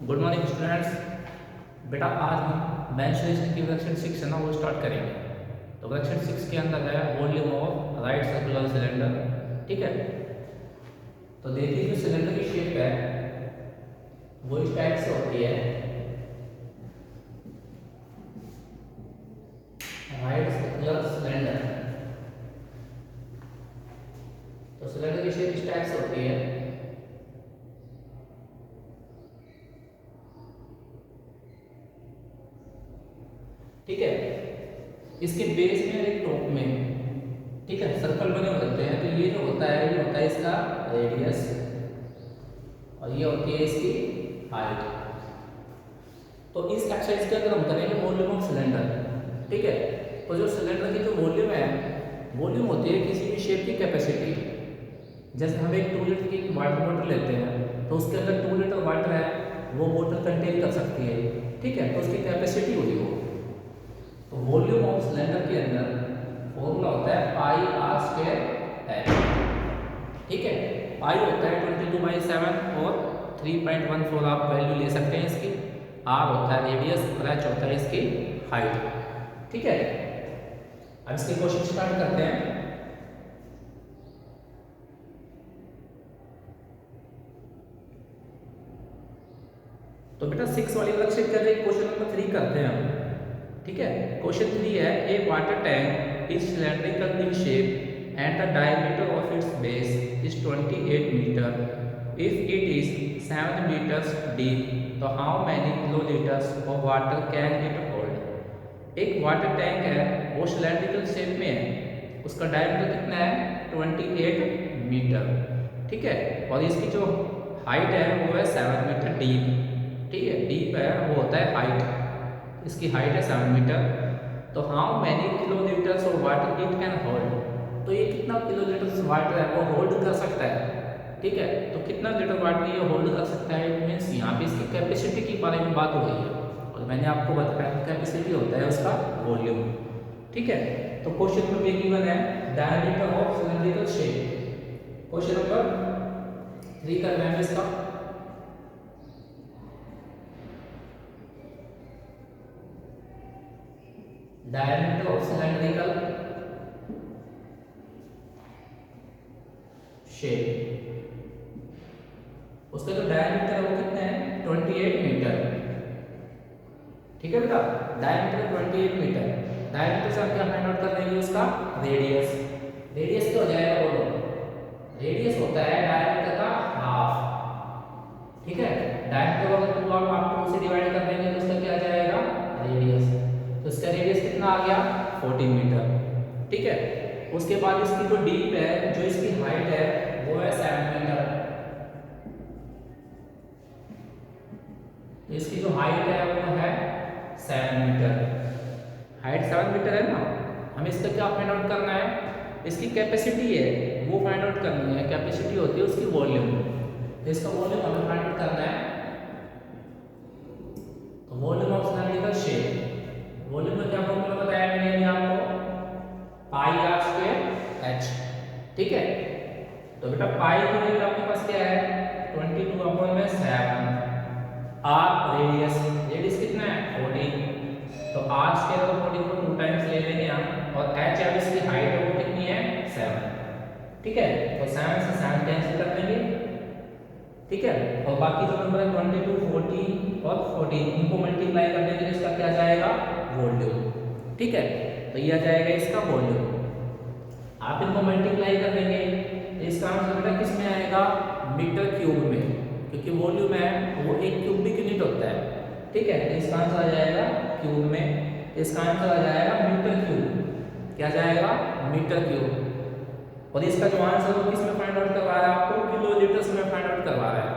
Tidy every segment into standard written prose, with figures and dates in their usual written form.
Good morning students. बेटा आज हम मेंसुरेशन की वर्कशीट 6 है ना वो स्टार्ट करेंगे। तो वर्कशीट 6 के अंदर है volume of right circular cylinder. ठीक है, तो देखिए जो सिलेंडर की शेप है वो इस टाइप से होती है। राइट सर्कुलर सिलेंडर, तो सिलेंडर की शेप इस टाइप से होती है। ठीक है, इसके बेस में एक टॉप में, ठीक है, सर्कल बने होते हैं। तो ये जो होता है ये होता है इसका रेडियस और ये होती है इसकी हाइट। तो इस एक्सरसाइज के अंदर हम करेंगे वॉल्यूम ऑफ सिलेंडर। ठीक है, तो जो सिलेंडर की जो वॉल्यूम है, वॉल्यूम होती है किसी भी शेप की कैपेसिटी। जैसे हम एक 2 लीटर की वाटर बोतल लेते हैं तो उसके अंदर 2 लीटर वाटर है, वो बोतल कंटेन कर सकती है। ठीक है, तो उसकी कैपेसिटी हुई वो। तो वॉल्यूम ऑफ सिलेंडर के अंदर फॉर्मूला होता है पाई आर स्क्वायर एच। ठीक है, पाई होता है 22/7 और 3.14 आप वैल्यू ले सकते हैं इसकी। आर होता है रेडियस और एच होता है इसकी हाइट। ठीक है, अब इसके क्वेश्चन स्टार्ट करते हैं। तो बेटा 6 वाली वर्कशीट के अंदर क्वेश्चन नंबर 3 करते हैं हम। ठीक है, क्वेश्चन 3 है A water tank is cylindrical in shape and the diameter of its base is 28 metre. If it is 7 metres deep तो how many kilolitres of water can it hold. एक water tank है, वो cylindrical shape में है, उसका diameter कितना है 28 metre. ठीक है, और इसकी जो हाइट है वो है 7 मीटर डीप। ठीक है, डीप है वो होता है हाइट, इसकी हाइट है 7 मीटर। तो how many kilolitres of water it can hold, तो ये कितना किलोलीटर्स वाटर है वो होल्ड कर सकता है। ठीक है, तो कितना लीटर वाटर ये होल्ड कर सकता है, इट मीन्स यहाँ पे इसकी कैपेसिटी के बारे में बात हो रही है। और मैंने आपको बताया कैपेसिटी होता है उसका वॉल्यूम। ठीक है, तो क्वेश्चन नंबर ये गिवन है diameter of cylindrical shape. Question number 3 करना है इसका। डायमीटर ऑफ सिलेंड्रिकल शेप, उसका जो डायमीटर है वो कितना है 28 मीटर। ठीक है बेटा, डायमीटर 28 मीटर। डायमीटर से हम क्या फाइंड आउट कर देंगे उसका रेडियस। रेडियस क्या हो जाएगा बोलो, रेडियस होता है डायमीटर का हाफ। ठीक है, डायमीटर अगर 2 आप 2 से डिवाइड कर देंगे तो उसका क्या आ जाएगा रेडियस। तो इसका रेडियस कितना आ गया 14 मीटर। ठीक है, उसके बाद इसकी जो डीप है, जो इसकी हाइट है वो है 7 मीटर। तो इसकी जो हाइट है वो है 7 मीटर। हाइट 7 मीटर है ना, हमें इसका क्या फाइंड आउट करना है, इसकी कैपेसिटी है वो फाइंड आउट करनी है। कैपेसिटी होती है उसकी वॉल्यूम, तो इसका वॉल्यूम हमें फाइंड आउट करना है। तो volume of cylindrical shape, volume का क्या फॉर्मूला बताया मैंने अभी आपको, पाई आर स्क्वायर एच। ठीक है, तो बेटा पाई की वैल्यू आपके पास क्या है 22/7। आर रेडियस, रेडियस कितना है 14, तो आर स्क्वायर को 14 को 2 टाइम्स ले लेंगे हम। और एच है इसकी हाइट है वो कितनी है 7। ठीक है, तो 7 से 7 कैंसिल कर देंगे। ठीक है, और बाकी जो नंबर है 22, 40 और 14 इनको मल्टीप्लाई कर देंगे तो इसका क्या आ जाएगा वॉल्यूम। ठीक है, तो ये आ जाएगा इसका वॉल्यूम। आप इनको मल्टीप्लाई कर देंगे तो इसका आंसर बेटा किस में आएगा मीटर क्यूब में, क्योंकि वॉल्यूम है वो एक क्यूबिक यूनिट होता है। ठीक है, तो इसका आंसर आ जाएगा क्यूब में, इसका आंसर आ जाएगा मीटर क्यूब। क्या जाएगा मीटर क्यूब। और इसका जो आंसर वो किस में फाइंड आउट करवा रहा है आपको किलोलीटर्स में फाइंड आउट करवा रहा है।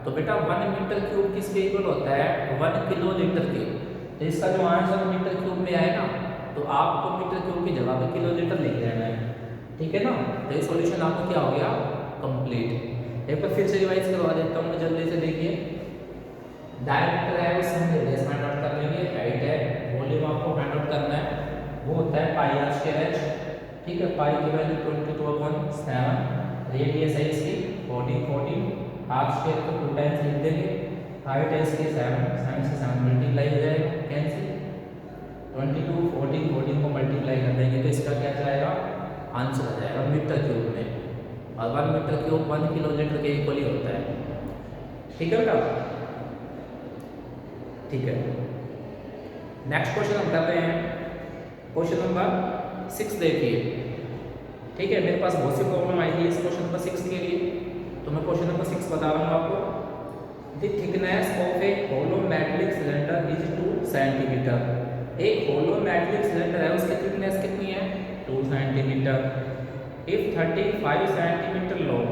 तो बेटा 1 मीटर क्यूब किसके इक्वल होता है 1 किलोलीटर क्यूब। तो इसका जो आंसर मीटर क्यूब में आएगा तो आपको मीटर क्यूब की जगह पे किलोलीटर लिख देना है। ठीक है ना, तो ये सॉल्यूशन आपको क्या हो गया कंप्लीट। एक बार फिर से रिवाइज करवा देता हूँ जल्दी से। देखिए डायमीटर है उससे हम रेडियस फाइंड आउट कर लेंगे, हाइट है, वॉल्यूम आपको फाइंड आउट करना है, वो होता है पाई आर स्क्वायर एच। ठीक है, पाई की वैल्यू 22/7, रेडियस है इसकी 14, आर स्क्वायर को 2 टाइम्स लिख देंगे हाइट है इसकी 7, 7 से 7 मल्टीप्लाई हो जाएगा, कैंसिल 22, 14, 14 को मल्टीप्लाई कर देंगे तो इसका क्या जाएगा, आंसर आ जाएगा मीटर क्यूब में, और 1 मीटर क्यूब 1 किलोलीटर के इक्वली होता है। ठीक है बेटा, ठीक है। नेक्स्ट क्वेश्चन हम कर रहे हैं, क्वेश्चन नंबर 6 देखिए। ठीक है, मेरे पास बहुत सी प्रॉब्लम आई थी इस क्वेश्चन नंबर 6 के लिए, तो मैं क्वेश्चन नंबर 6 बता रहा हूँ आपको। The thickness of a hollow metallic cylinder is 2 centimetre. एक होलो मेटालिक सिलेंडर है, उसकी थिकनेस कितनी है, 2 centimetre. If 35 centimetre long,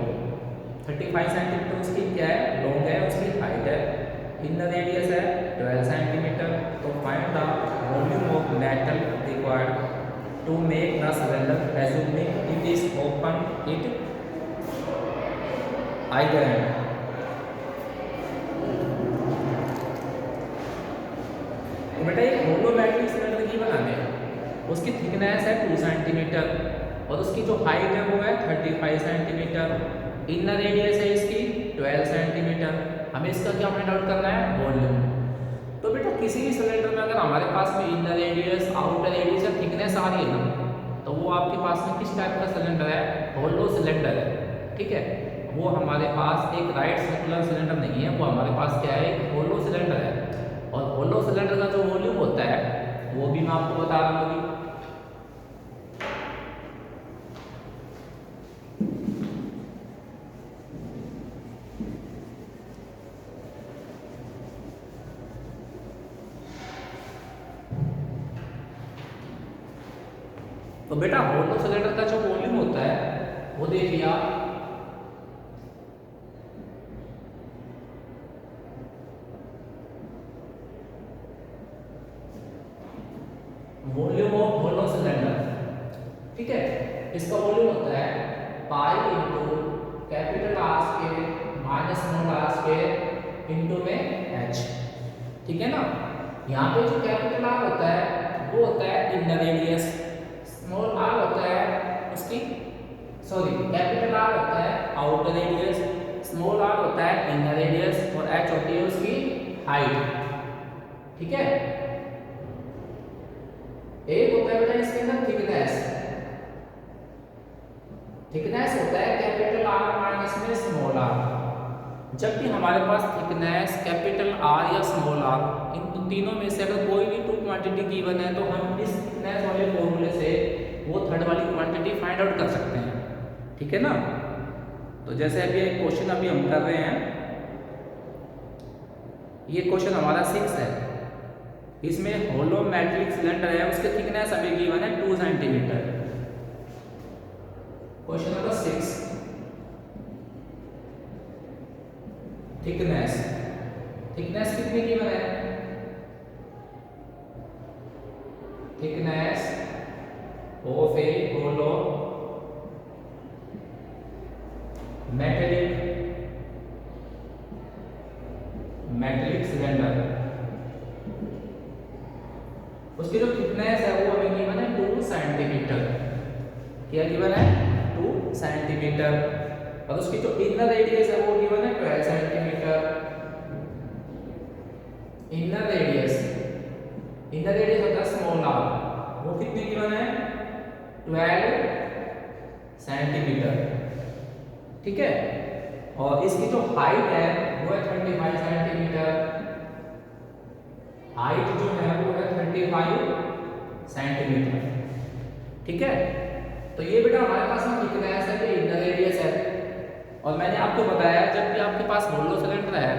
35 centimetre उसकी क्या है, लॉन्ग है, उसकी हाइट है, इन द रेडियस है 12 सेंटीमीटर, तो find the volume of metal required to make the cylinder assuming it is open at either end. तो बेटा एक होलो मेटालिक सिलेंडर की बनाने उसकी थिकनेस है 2 सेंटीमीटर और उसकी जो हाइट है वो है 35 सेंटीमीटर, इनर रेडियस है इसकी 12 सेंटीमीटर। हमें इसका क्या फाइंड आउट करना है, वॉल्यूम। तो बेटा किसी भी सिलेंडर में अगर हमारे पास में इनर रेडियस, आउटर रेडियस या थिकनेस आ रही है ना, तो वो आपके पास में किस टाइप का सिलेंडर है, होलो सिलेंडर है। ठीक है, वो हमारे पास एक राइट सर्कुलर सिलेंडर नहीं है, वो हमारे पास क्या है, एक होलो सिलेंडर है। और होलो सिलेंडर का जो वॉल्यूम होता है वो भी मैं आपको बता रहा हूँ। तो बेटा होलो सिलेंडर का जो वॉल्यूम होता है वो देखिए आप, वॉल्यूम ऑफ होलो सिलेंडर। ठीक है, इसका वॉल्यूम होता है pi into capital R square minus small R square into में एच। ठीक है ना, यहाँ पे जो कैपिटल आर होता है वो होता है इनर रेडियस, स्मॉल आर होता है उसकी, सॉरी कैपिटल आर होता है आउटर रेडियस, स्मॉल आर होता है इनर रेडियस और एच होती है उसकी हाइट। ठीक है, एक होता है बेटा इसके अंदर थिकनेस, थिकनेस होता है कैपिटल आर माइनस में स्मॉल आर। जब भी हमारे पास थिकनेस, कैपिटल आर या स्मॉल आर, इन तीनों में से अगर कोई भी 2 क्वांटिटी गिवन है तो हम इस थिकनेस वाले फॉर्मूले से वो थर्ड वाली क्वांटिटी फाइंड आउट कर सकते हैं। ठीक है ना, तो जैसे अभी एक क्वेश्चन अभी हम कर रहे हैं, ये क्वेश्चन हमारा 6 है, इसमें होलो मेटालिक सिलेंडर है, उसके थिकनेस हमें गिवन है 2 सेंटीमीटर। क्वेश्चन नंबर 6, थिकनेस, थिकनेस कितनी गिवन है, thickness of a hollow metallic cylinder, उसकी जो थिकनेस है वो हमें गिवन है 2 सेंटीमीटर। क्या गिवन है, 2 सेंटीमीटर। और उसकी जो इनर रेडियस है वो गिवन है 12 centimetre. Inner radius, inner radius होता है स्मॉल आर, वो कितनी गिवन है, 12 सेंटीमीटर। ठीक है, और इसकी जो हाइट है वो है 35 सेंटीमीटर, हाइट जो है वो है 35 सेंटीमीटर। ठीक है, तो ये बेटा हमारे पास में थिकनेस है, ये इनर रेडियस है। और मैंने आपको बताया जब भी आपके पास होलो सिलेंडर है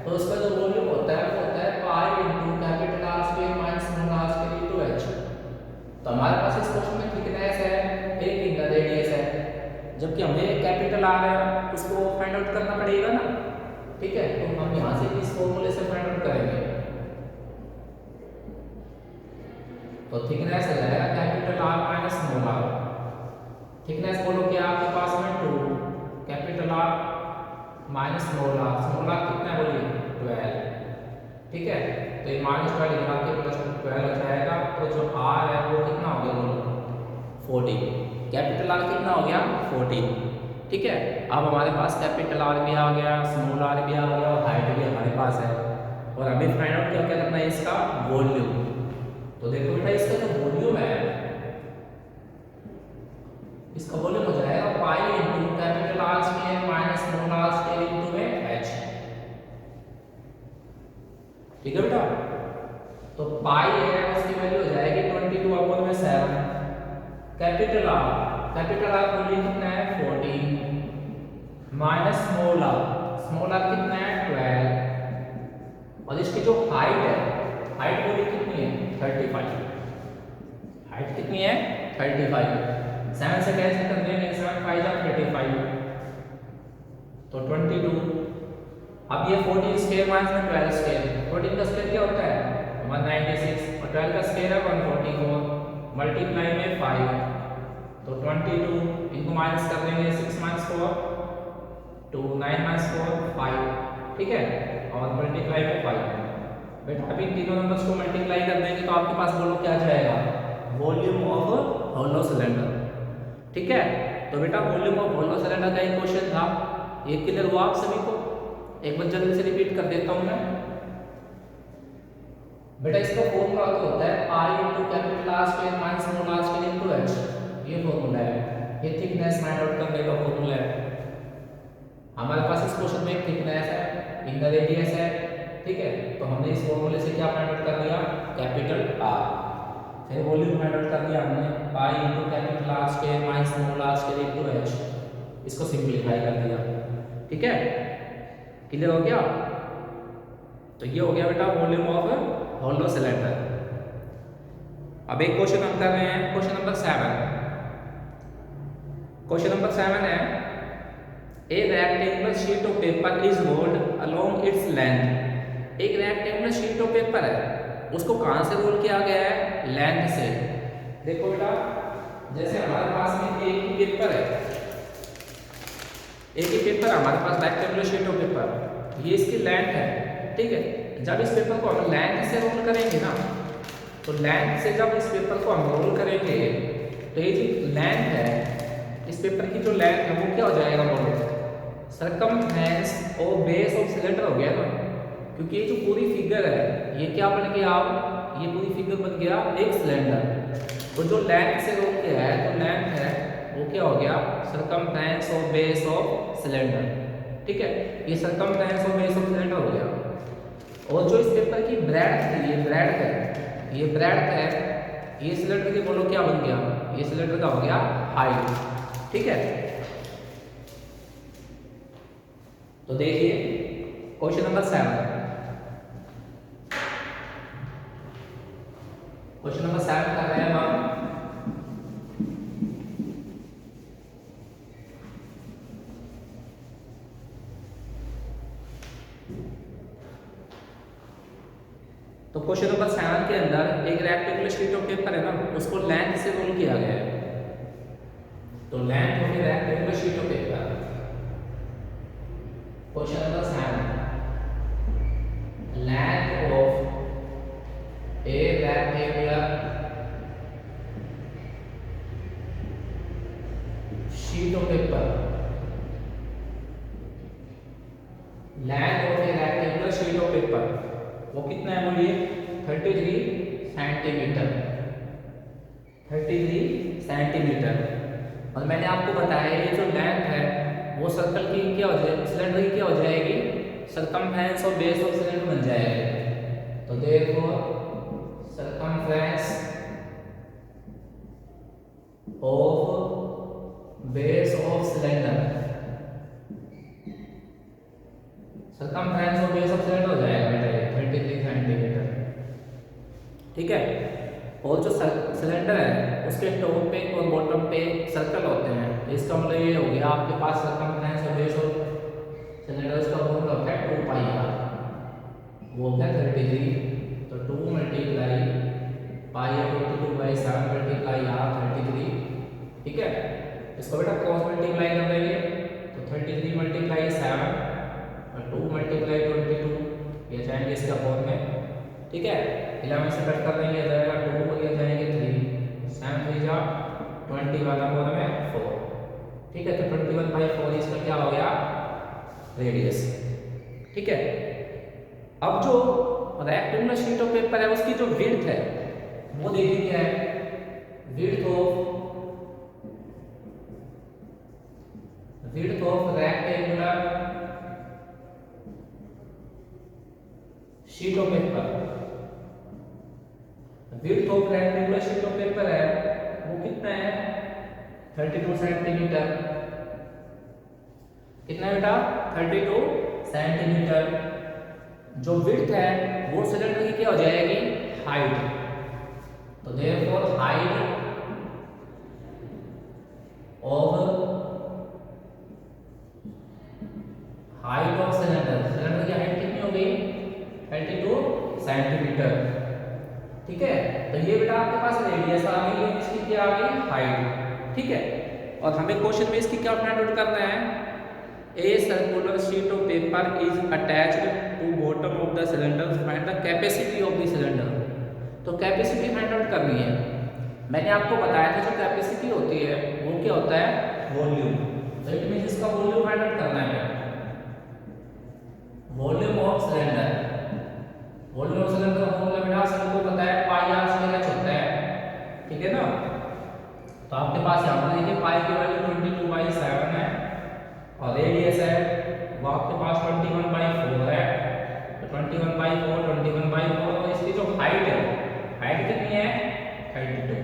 तो उसका जो वॉल्यूम होता है वो होता है pi into capital R square minus small R square into H. तो हमारे पास इस क्वेश्चन में थिकनेस है, एक इनर रेडियस है, जबकि हमें एक कैपिटल आर है उसको फाइंड आउट करना पड़ेगा ना। ठीक है, तो हम यहाँ से इस फॉर्मूले से फाइंड आउट करेंगे। तो थिकनेस आ जाएगा capital R minus small R. Thickness बोलो क्या आपके पास में 2, capital R minus small R, small R कितना है बोलिए 12। ठीक है, तो ये माइनस 12 इधर आके प्लस 12 हो जाएगा, तो जो आर है वो कितना हो गया बोलो 40, कैपिटल आर कितना हो गया 40। ठीक है। अब हमारे पास कैपिटल आर भी आ गया, स्मॉल आर भी आ गया और हाइट भी हमारे पास है। और हमें फाइंड आउट क्या करना है, इसका वॉल्यूम। तो देखो बेटा इसका जो वॉल्यूम है, इसका वॉल्यूम हो जाएगा pi into capital R square minus small R square into में एच। ठीक है बेटा। तो पाई है उसकी वैल्यू हो जाएगी 22/7। कैपिटल आर का वैल्यू कितना है 14 माइनस स्मॉल आर कितना है 12। और इसकी जो हाइट है, हाइट वैल्यू कितनी है 35। हाइट कितनी है 35। 7 से कैंसिल कर देंगे, 7 5 जा 35 तो 22। अब ये 14 स्क्वायर माइनस में 12 स्क्वायर, 14 का स्क्वायर क्या होता है 196 और 12 का स्क्वायर है 144 मल्टीप्लाई में 5 तो 22 इनको माइनस कर देंगे 6 माइनस 4 2 9 माइनस 4 5। ठीक है। और मल्टीप्लाई में 5। बेटा अभी तीनों नंबर्स को मल्टीप्लाई कर देंगे तो आपके पास बोलो क्या जाएगा, वॉल्यूम ऑफ होलो सिलेंडर। ठीक है। तो बेटा वॉल्यूम ऑफ होलो सिलेंडर का एक क्वेश्चन था, ये क्लियर हुआ आप सभी को? एक बार जल्दी से रिपीट कर देता हूं मैं। बेटा इसका फॉर्मूला होता है pi into capital R square minus small R square into H. ये फॉर्मूला है, ये थिकनेस फाइंड आउट करने का फॉर्मूला है। हमारे पास इस क्वेश्चन में एक थिकनेस है, इन द रेडियस है। ठीक है। तो हमने इस फॉर्मूले से क्या फाइंड आउट कर दिया, कैपिटल आर। फिर वॉल्यूम फाइंड आउट कर दिया हमने pi into capital R square minus small R square into H. इसको सिंपलीफाई कर दिया। ठीक है। क्लियर हो गया? तो ये हो गया बेटा वॉल्यूम ऑफ होलो सिलेंडर। अब एक क्वेश्चन हम कर रहे हैं, क्वेश्चन नंबर 7। क्वेश्चन नंबर 7 है ए rectangular sheet of paper is rolled along its length. एक रेक्टेंगुलर शीट ऑफ पेपर है, उसको कहां से रोल किया गया है, लेंथ से। देखो बेटा जैसे हमारे पास में एक ही पेपर है, एक ही पेपर हमारे पास रेक्टेंगुलर शीट ऑफ पेपर, ये इसकी लेंथ है। ठीक है। जब इस पेपर को हम लेंथ से रोल करेंगे ना, तो लेंथ से जब इस पेपर को हम रोल करेंगे तो ये जो लेंथ है, इस पेपर की जो लेंथ है वो क्या हो जाएगा, बोलो सरकमफ्रेंस और बेस ऑफ सिलेंडर हो गया ना। क्योंकि ये जो पूरी फिगर है ये क्या बन गया, आप ये पूरी फिगर बन गया एक सिलेंडर। तो जो लेंथ से रोल किया है, तो लेंथ है वो क्या हो गया, सरकमफ्रेंस और बेस ऑफ सिलेंडर। ठीक है। ये सरकमफ्रेंस और बेस ऑफ सिलेंडर हो गया। और जो इस पेपर की ब्रेड्थ थी, ये ब्रेड्थ है, ये ब्रेड्थ है, ये सिलेंडर की बोलो क्या बन गया, ये सिलेंडर का हो गया हाइट। ठीक है। तो देखिए क्वेश्चन नंबर 7, क्वेश्चन नंबर 7 कर रहे हैं हम। तो क्वेश्चन नंबर 7 के अंदर एक रेक्टेंगुलर शीट ऑफ पेपर है ना, उसको लेंथ से रोल किया गया है। तो लेंथ हो गई rectangular sheet of paper. Question number 7, length of A rectangular sheet of paper, length of A rectangular sheet of paper वो कितना है, बोलिए 33 सेंटीमीटर। 33 सेंटीमीटर। और मैंने आपको बताया ये जो लेंथ है वो सर्कल की क्या हो जाएगी, सिलेंडर की क्या हो जाएगी, सरकमफ्रेंस और बेस ऑफ सिलेंडर बन जाएगी। तो देखो circumference of base of cylinder, circumference of base of cylinder हो जाएगा बेटा 33 सेंटीमीटर। ठीक है। और जो सिलेंडर है उसके टॉप पे और बॉटम पे सर्कल होते हैं, तो इसका मतलब ये हो गया आपके पास सरकमफ्रेंस और बेस ऑफ सिलेंडर उसका फॉर्मूला होता है 2 पाई आर, वो हो गया 33। तो 2 multiply pi R 22/7 multiply R 33। ठीक है। इसको बेटा क्रॉस मल्टीप्लाई कर देंगे तो 33 मल्टीप्लाई 7 और 2 मल्टीप्लाई 22, ये जाएंगे इसका फॉर्म में। ठीक है। 11 से कट कर देंगे, जाएगा 2 और ये जाएंगे 3, 7 3 जा 20 वाला फॉर्म में 4। ठीक है, तो 21/4 इसका क्या हो गया, रेडियस। ठीक है, अब जो रेक्टेंगुलर शीट ऑफ पेपर है उसकी जो विड्थ है वो देखिए क्या है, width of rectangular sheet of paper, width of rectangular sheet of paper है वो कितना है, 32 सेंटीमीटर। कितना है बेटा, 32 सेंटीमीटर। जो विड्थ है वो सिलेंडर की क्या हो जाएगी, हाइट। तो therefore height of cylinder, cylinder की हाइट कितनी हो गई, 32 सेंटीमीटर। ठीक है, तो ये बेटा आपके पास रेडियस आ गई और इसकी क्या आ गई, हाइट। ठीक है, और हमें क्वेश्चन में इसकी क्या फाइंड आउट करना है, a circular sheet of paper is attached to bottom of the cylinder, find the capacity of the cylinder. तो कैपेसिटी फाइंड आउट करनी है। मैंने आपको बताया था जो कैपेसिटी होती है वो क्या होता है, वॉल्यूम। तो इट मींस इसका वॉल्यूम फाइंड आउट करना है, volume of cylinder. Volume of cylinder का फॉर्मूला बेटा सबको पता है, पाई आर स्क्वायर एच होता है। ठीक है ना, तो आपके पास यहाँ पर देखिए पाई की वैल्यू 22/7 है और रेडियस है वो आपके पास 21/4 है। तो 21/4 और इसकी जो हाइट है, हाइट कितनी है, 32।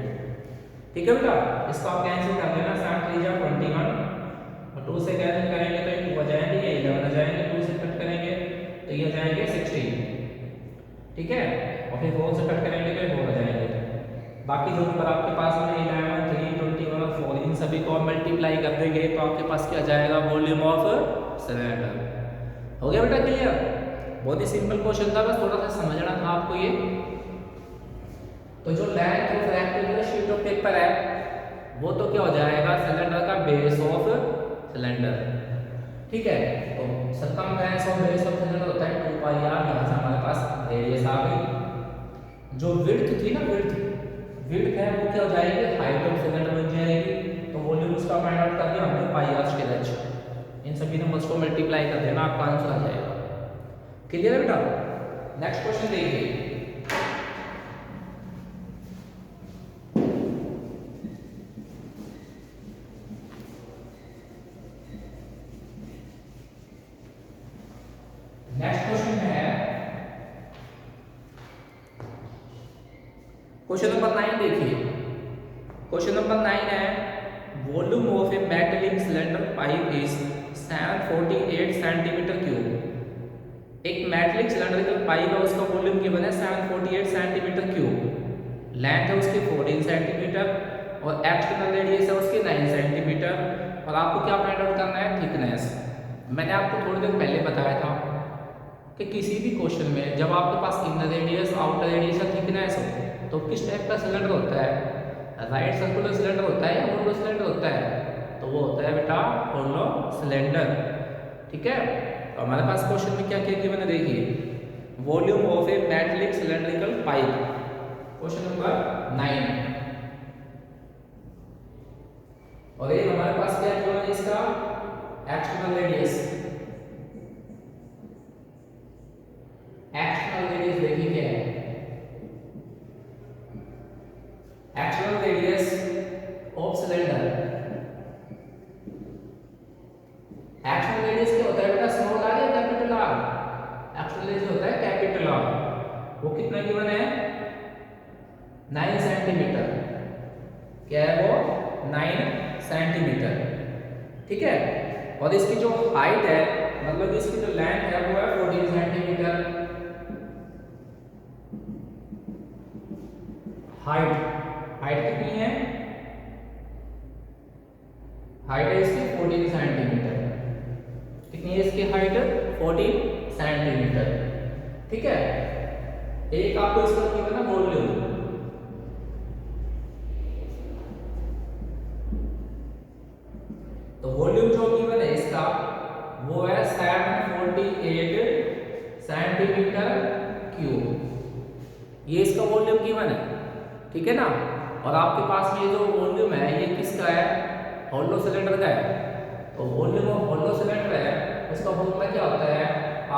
ठीक है बेटा, इसको आप कैंसिल कर लेना, 7 3 21 और 2 से कैंसिल करेंगे तो ये 2 आ जाएंगे, ये 11 आ जाएंगे, 2 से कट करेंगे तो ये आ जाएंगे 16। ठीक है, और फिर 4 से कट करेंगे तो ये 4 आ जाएंगे। बाकी जो नंबर आपके पास में 11 3 21 और 4 इन सभी को मल्टीप्लाई कर देंगे तो आपके पास क्या जाएगा, वॉल्यूम ऑफ सिलेंडर। हो गया बेटा क्लियर, बहुत ही सिंपल क्वेश्चन था, बस थोड़ा सा समझना था आपको ये। तो जो length of rectangular sheet of paper है वो तो क्या हो जाएगा, सिलेंडर का बेस ऑफ सिलेंडर। ठीक है, तो circumference of base of cylinder होता है 2 पाई आर। यहाँ से हमारे पास रेडियस आ गई। जो विड्थ थी ना, विड्थ है वो क्या हो जाएगी, हाइट ऑफ सिलेंडर बन जाएगी। तो वॉल्यूम उसका फाइंड आउट कर दिया हमने, पाई आर स्क्वायर एच। इन सभी नंबर्स को मल्टीप्लाई कर देना, आपका आंसर आ जाएगा। क्लियर है बेटा, नेक्स्ट क्वेश्चन देखिए। नेक्स्ट क्वेश्चन है क्वेश्चन नंबर 9 देखिए। क्वेश्चन नंबर 9 है, volume of A metallic cylinder pipe is 748 centimetre cube. एक मेटालिक सिलेंडर पाइप है उसका वॉल्यूम गिवन है 748 सेंटीमीटर क्यूब। लेंथ है उसकी 14 सेंटीमीटर और एक्सटर्नल रेडियस है उसकी 9 सेंटीमीटर। और आपको क्या फाइंड आउट करना है, थिकनेस। मैंने आपको थोड़ी देर पहले बताया था कि किसी भी क्वेश्चन में जब आपके पास इनर रेडियस, आउटर रेडियस या थिकनेस हो तो किस टाइप का सिलेंडर होता है, राइट सर्कुलर सिलेंडर होता है या होलो सिलेंडर होता है, तो वो होता है बेटा होलो सिलेंडर। ठीक है, तो हमारे पास क्वेश्चन में क्या क्या गिवन है देखिए, volume of A metallic cylindrical pipe, question number 9। और ये हमारे पास क्या गिवन है, इसका एक्सटर्नल रेडियस। एक्सटर्नल रेडियस देखिए क्या है, external radius of cylinder. External radius क्या होता है बेटा, स्मॉल आर या कैपिटल आर? एक्सटर्नल रेडियस होता है कैपिटल आर। वो कितना गिवन है, 9 सेंटीमीटर। क्या है वो, 9 सेंटीमीटर। ठीक है, और इसकी जो हाइट है, मतलब इसकी जो लेंथ है वो है 14 सेंटीमीटर। हाइट कितनी है, हाइट है इसकी 14 सेंटीमीटर। कितनी है इसकी हाइट, 14 सेंटीमीटर। ठीक है, एक आपको इसका गिवन है वॉल्यूम। तो वॉल्यूम जो गिवन है इसका वो है 748 सेंटीमीटर क्यूब। ये इसका वॉल्यूम गिवन है। ठीक है ना, और आपके पास ये जो वॉल्यूम है ये किसका है, होलो सिलेंडर का है, तो वॉल्यूम ऑफ होलो सिलेंडर है उसका फॉर्मूला क्या होता है,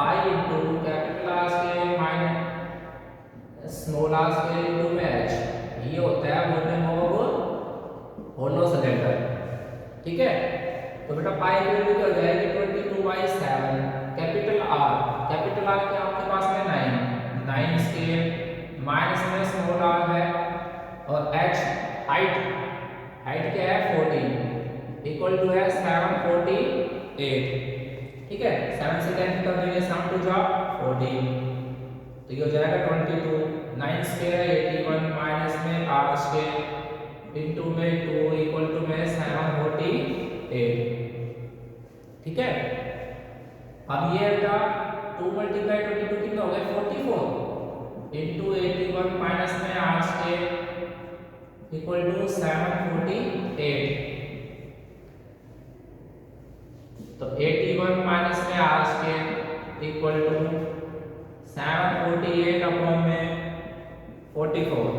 I into capital R square minus small R square into में एच, ये होता है वॉल्यूम ऑफ होलो सिलेंडर। ठीक है, तो बेटा पाई की वैल्यू क्या हो जाएगी 22/7, कैपिटल आर क्या आपके पास में 9 स्क्वायर माइनस में स्मॉल आर है और एच हाइट क्या है 40 इक्वल टू है 748। ठीक है, 7 से 10 कर देंगे, 7 टू जा 40, तो ये हो जाएगा 22, 9 स्क्वायर है 81 माइनस में आर स्क्वायर इनटू में 2 इक्वल टू में 748। ठीक है, अब ये बेटा 2 मल्टीप्लाई 22 कितना हो गया 44 इनटू 81 माइनस में आर स्क्वायर इक्वल टू 748। तो 81 माइनस में R square equal to 748 upon में 44।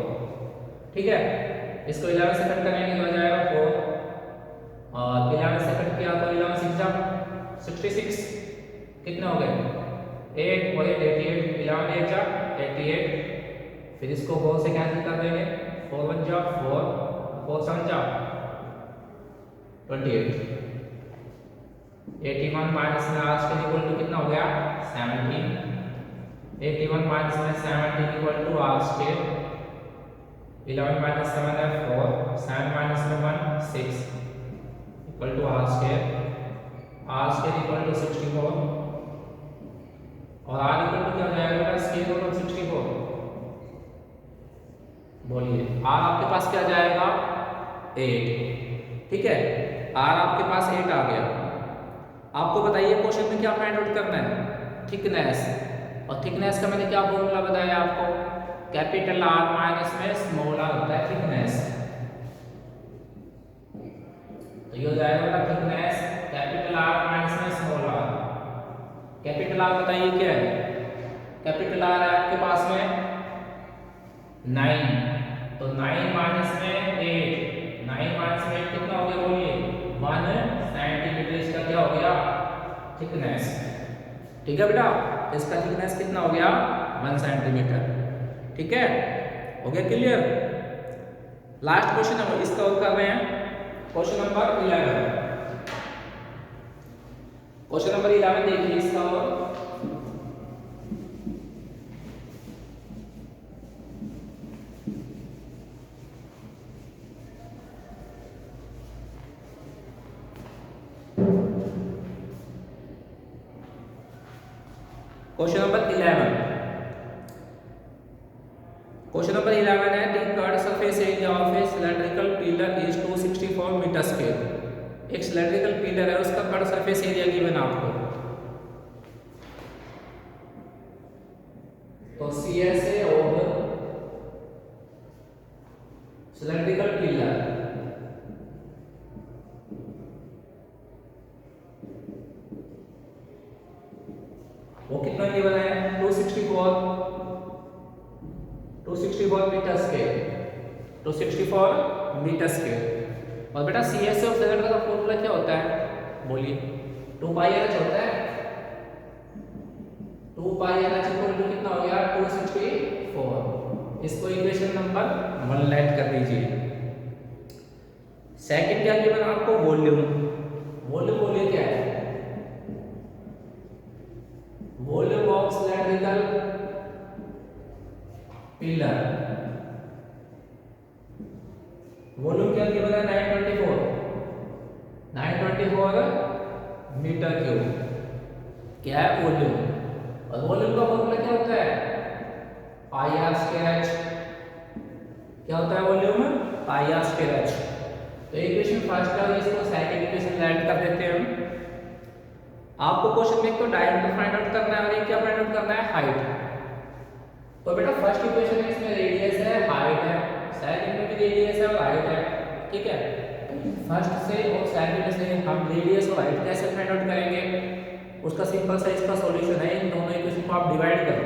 ठीक है, इसको 11 से कट करेंगे तो आ जाएगा 4 और 11 से कट किया तो 11 6 जा 66, कितने हो गए 8 और 8 88, 11 8 जा 88, फिर इसको 4 से कैंसिल कर देंगे, 4 1 जा 4, 4 7 जा 28, 81 माइनस में आर स्क्वायर इक्वल टू कितना हो गया 17, 81 माइनस में 17 equal to R square, 11 minus 7 है 4, 7 माइनस में 1 6 equal to R square equal to 64 और आर इक्वल टू क्या हो जाएगा स्क्वायर रूट ऑफ 64। बोलिए आर आपके पास क्या जाएगा 8। ठीक है, आर आपके पास 8 आ गया। आपको बताइए क्वेश्चन में क्या फाइंड आउट करना है, थिकनेस, और थिकनेस का मैंने क्या फॉर्मूला बताया आपको, कैपिटल आर माइनस में स्मॉल आर होता है थिकनेस। तो ये हो जाएगा थिकनेस कैपिटल आर माइनस में स्मॉल आर। कैपिटल आर बताइए क्या है, कैपिटल आर है आपके पास में 9, तो 9 माइनस में 8, 9 माइनस में 8 कितना हो गया बोलिए 1 सेंटीमीटर, इसका क्या हो गया थिकनेस। ठीक है बेटा, इसका थिकनेस कितना हो गया 1 सेंटीमीटर। ठीक है, हो गया क्लियर। लास्ट क्वेश्चन हम इसका और कर रहे हैं, क्वेश्चन नंबर 11। क्वेश्चन नंबर 11 देखिए इसका और क्वेश्चन नंबर 11। क्वेश्चन नंबर 11 है the curve surface area of a cylindrical pillar is 264 metre square. एक सिलेंड्रिकल पिलर है उसका कर्व सरफेस एरिया गिवन आपको, तो सीएसए ऑफ सिलेंड्रिकल पिलर वो कितना गिवन है 264 मीटर स्क्वायर, 264 मीटर स्क्वायर। और बेटा सीएस ऑफ सिलेंडर का फॉर्मूला क्या होता है बोलिए 2 पाई एल एच होता है, 2 pi L H equal to कितना हो गया 264। इसको इक्वेशन नंबर 1 लाइट कर दीजिए। सेकंड क्या गिवन आपको वॉल्यूम, वॉल्यूम बोलिए क्या है, volume of cylindrical pillar, volume क्या गिवन है 924 मीटर क्यूब, क्या है वॉल्यूम। और वॉल्यूम का फॉर्मूला क्या होता है पाई आर स्क्वायर एच, क्या होता है volume pi R square H. तो इक्वेशन फर्स्ट है इसको सेकंड इक्वेशन ऐड कर देते हैं हम। आपको क्वेश्चन में एक तो डायमीटर फाइंड आउट करना है और एक क्या फाइंड आउट करना है हाइट। तो बेटा फर्स्ट इक्वेशन में इसमें रेडियस है हाइट है, सेकंड में भी रेडियस है और हाइट है। ठीक है, फर्स्ट से और सेकंड से हम रेडियस और हाइट कैसे फाइंड आउट करेंगे, उसका सिंपल सा इसका सॉल्यूशन है इन दोनों इक्वेशन को आप डिवाइड कर दो।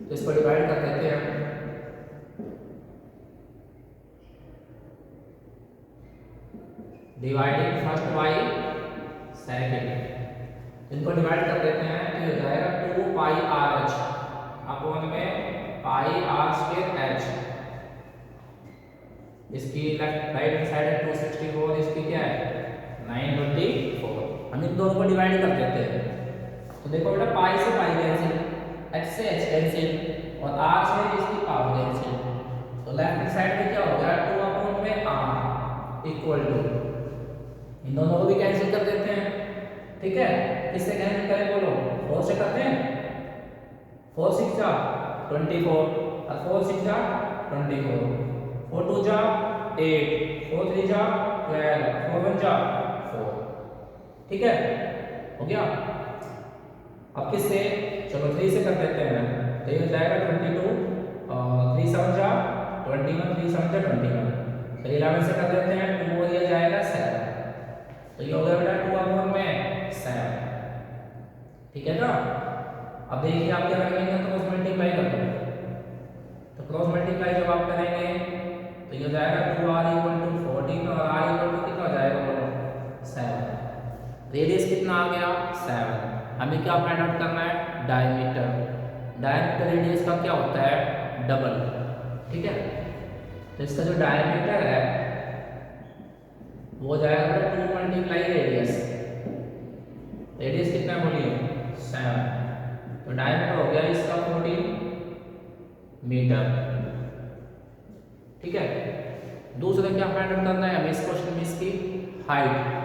तो इसको डिवाइड कर देते हैं डिवाइडिंग फर्स्ट बाई सेकेंड, इनको डिवाइड कर देते हैं तो ये हो जाएगा 2 पाई आर एच अपॉन में पाई आर स्क्वायर एच। इसकी लेफ्ट राइट हैंड साइड है 264, इसकी क्या है 924। हम इन दोनों को डिवाइड कर देते हैं तो देखो बेटा पाई से पाई कैंसिल, एच से एच कैंसिल और आर से इसकी पावर कैंसिल, तो लेफ्ट हैंड साइड में क्या हो गया 2 अपॉन में आर इक्वल टू, इन दोनों को भी कैंसिल कर देते हैं। ठीक है, किससे कैंसिल करें बोलो, 4 से करते हैं, 4 6 जा 24 और 4 6 जा 24, 4 2 जा 8, 4 3 जा 12, 4 1 जा 4। ठीक है, हो गया। अब किससे, चलो 3 से कर देते हैं, तो ये हो जाएगा 22 और 3 7 जा 21, 3 7 जा 21, तो 11 से कर देते हैं 2 और ये जाएगा 7, तो ये हो गया बेटा 2 अपॉन में 7। ठीक है ना, अब देखिए आप क्या करेंगे, क्रॉस मल्टीप्लाई कर दो, तो क्रॉस मल्टीप्लाई जब आप करेंगे तो ये हो जाएगा 2r इक्वल टू 14 और r इक्वल टू कितना हो जाएगा बोलो 7। रेडियस कितना आ गया 7। हमें क्या फाइंड आउट करना है, डायमीटर। डायमीटर रेडियस का क्या होता है डबल। ठीक है, तो इसका जो डायमीटर है वो जाएगा 2 मल्टीप्लाई रेडियस, रेडियस कितना है बोलिए 7, तो डायमीटर हो गया इसका 14 मीटर। ठीक है, दूसरा क्या फाइंड आउट करना है हमें इस क्वेश्चन में, इसकी हाइट।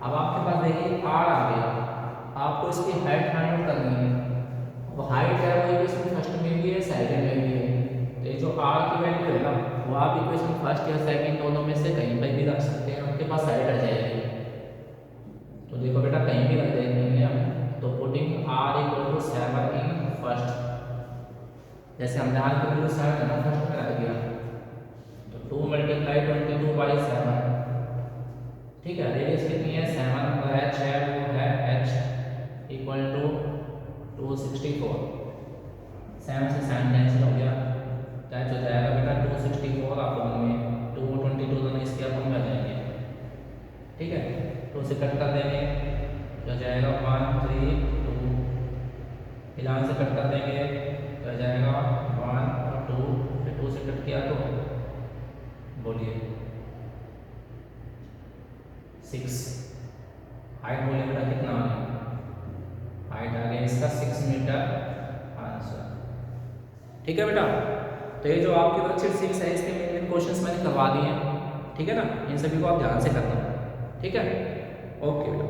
अब आपके पास देखिए r आ गया, आपको इसकी हाइट फाइंड आउट करनी है। वो हाइट है वो इक्वेशन फर्स्ट में भी है सेकंड में भी है, तो ये जो r की वैल्यू है ना वो आप इक्वेशन फर्स्ट या सेकंड दोनों में से कहीं पर भी रख सकते हैं, आपके पास हाइट आ जाएगी। तो देखो बेटा कहीं भी रख देंगे हम, तो putting r equal to 7 in first, जैसे हमने r की वैल्यू 7 है ना फर्स्ट में रख दिया, तो 2 मल्टीप्लाई 22 बाई 7। ठीक है, रेडियस कितनी है 7 और h है वो है h इक्वल टू 264, 7 से 7 कैंसिल हो गया, तो h हो जाएगा बेटा 264 अपॉन में 222 दोनों इसके अपॉन में आ जाएंगे। ठीक है, 2 से कट कर देंगे तो हो जाएगा 1 3 2, 11 से कट कर देंगे तो हो जाएगा 1 और 2, फिर 2 से कट किया तो बोलिए 6। हाइट बोले बेटा कितना आ गया, हाइट आ गया इसका 6 मीटर आंसर। ठीक है बेटा, तो ये जो आपके वर्कशीट 6 है इसके मेन क्वेश्चंस मैंने करवा दिए हैं। ठीक है ना, इन सभी को आप ध्यान से करना। ठीक है, ओके बेटा।